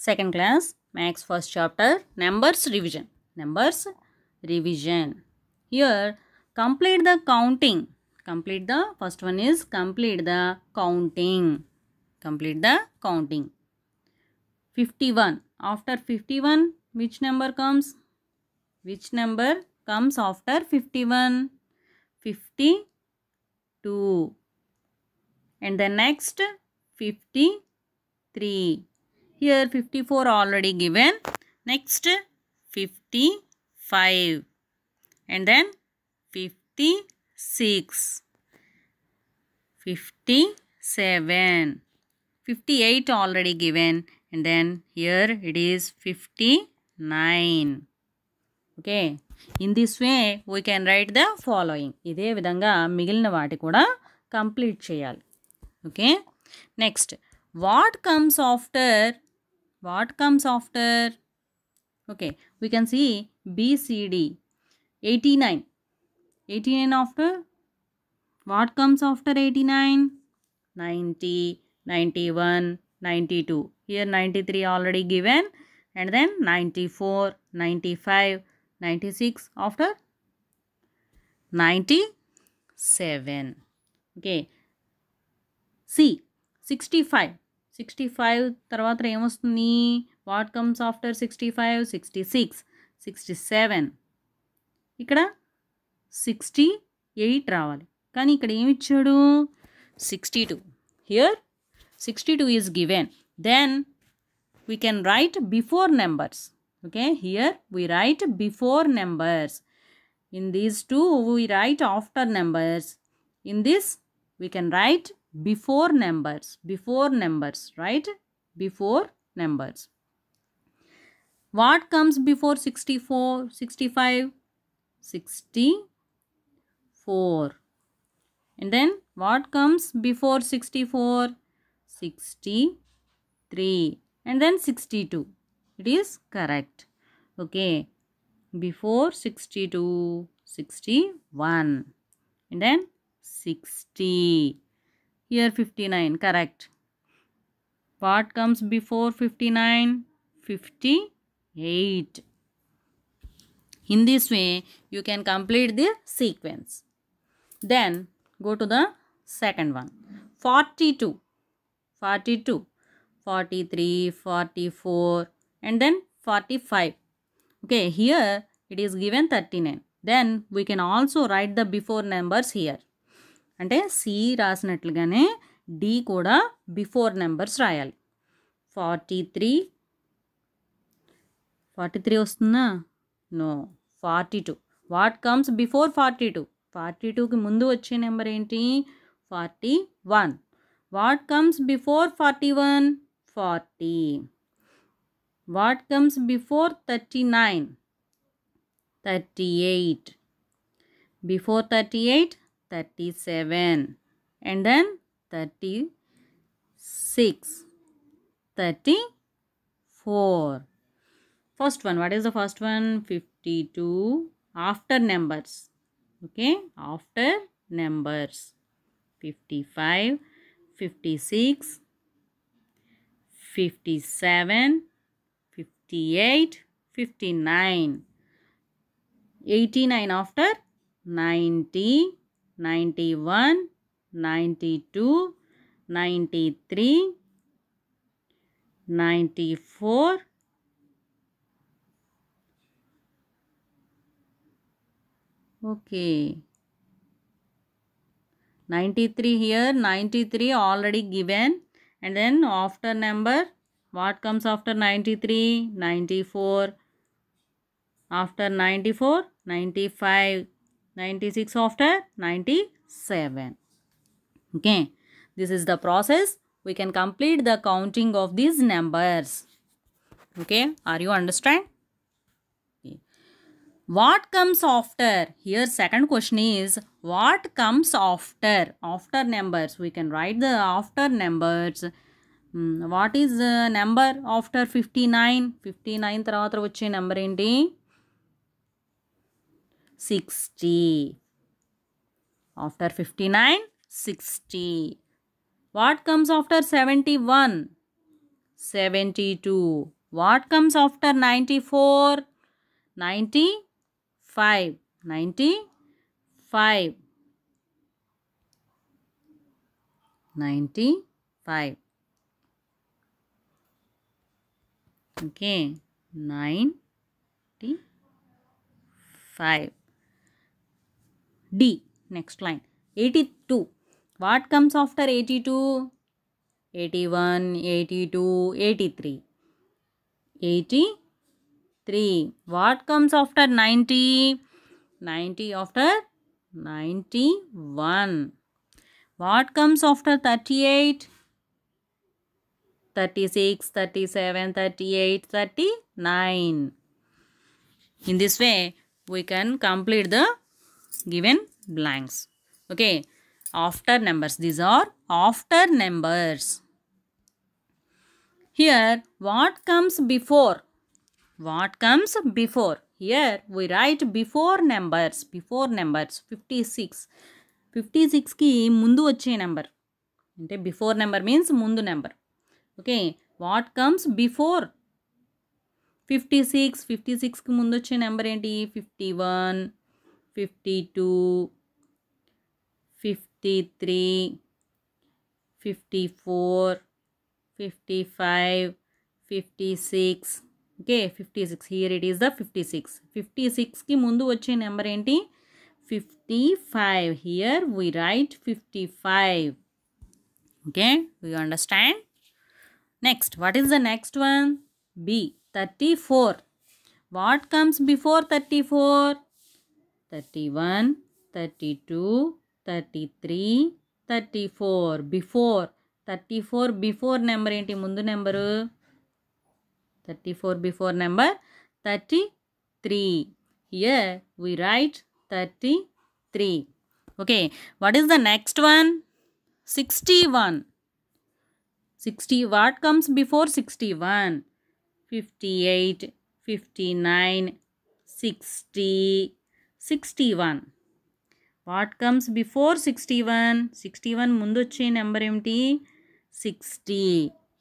Second class, Max first chapter, Numbers Revision. Numbers Revision. Here, complete the counting. Complete the, first one is complete the counting. Complete the counting. 51. After 51, which number comes? Which number comes after 51? 52. And the next 53. Here 54 already given. Next 55. And then 56. 57. 58 already given. And then here it is 59. Okay. In this way we can write the following. ఇదే విధంగా మిగిలిన వాటి కూడా complete చేయాలి. Okay. Next. What comes after? What comes after? Okay. We can see BCD. 89. 89 after? What comes after 89? 90, 91, 92. Here 93 already given. And then 94, 95, 96 after 97. Okay. C. 65. 65 తర్వాత ఏమొస్తుంది? What comes after 65? 66, 67. ఇక్కడ 68 రావాలి. కానీ ఇక్కడ ఏమి ఇచ్చాడు? 62. Here 62 is given. Then we can write before numbers. Okay, here we write before numbers. In these two we write after numbers. In this we can write before numbers. Before numbers, right? Before numbers. What comes before 64, 65? 64. And then what comes before 64? 63. And then 62. It is correct. Okay. Before 62, 61. And then 60. Here 59. Correct. What comes before 59? 58. In this way, you can complete the sequence. Then go to the second one. 42. 42. 43, 44, and then 45. Okay, here it is given 39. Then we can also write the before numbers here. అంటే C రాసినట్లుగానే D కూడా before numbers రాయాలి. 43 వస్తుందా? No. 42. What comes before 42? 42కి ముందు వచ్చే number ఏంటి? 41. What comes before 41? 40. What comes before 39? 38. Before 38? 37. And then 36. 34. First one. What is the first one? 52. After numbers. Okay. After numbers. 55. 56. 57, 58, 59. 89 after 90, 91, 92, 93, 94, okay. 93 here, 93 already given. And then after number, what comes after 93? 94. After 94, 95. 96 after 97. Okay. This is the process. We can complete the counting of these numbers. Okay. Are you understand? Okay. What comes after? Here second question is, what comes after? After numbers. We can write the after numbers. What is the number after 59? 59 తర్వాత వచ్చే number ఏంటి? 60. After 59, 60. What comes after 71? 72. What comes after 94? 95. 95. 95. Okay. 95. D. Next line. 82. What comes after 82? 81, 82, 83. 83. What comes after 90? 90 after 91. What comes after 38? 36, 37, 38, 39. In this way, we can complete the given blanks. Okay. After numbers. These are after numbers. Here, what comes before? What comes before? Here, we write before numbers. Before numbers. 56. 56 ki mundu వచ్చే number. అంటే before number means mundu number. Okay. What comes before? 56. 56 ki mundu వచ్చే number ఏంటి? 51, 52, 53, 54, 55, 56. Okay, 56. Here it is the 56. 56 ki mundu వచ్చే number ఏంటి? 55. Here we write 55. Okay, we understand? Next, what is the next one? B. 34. What comes before 34? 31, 32, 33, 34. Before. 34 before number ఏంటి? ముందు number 34 before number 33. Here we write 33. Okay, what is the next one? 61. 60. What comes before 61? 58, 59, 60, 61. What comes before 61? 61 ముందు వచ్చే number ఏమిటి? 60.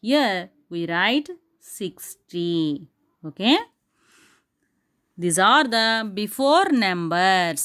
Here we write 60. Okay. These are the before numbers.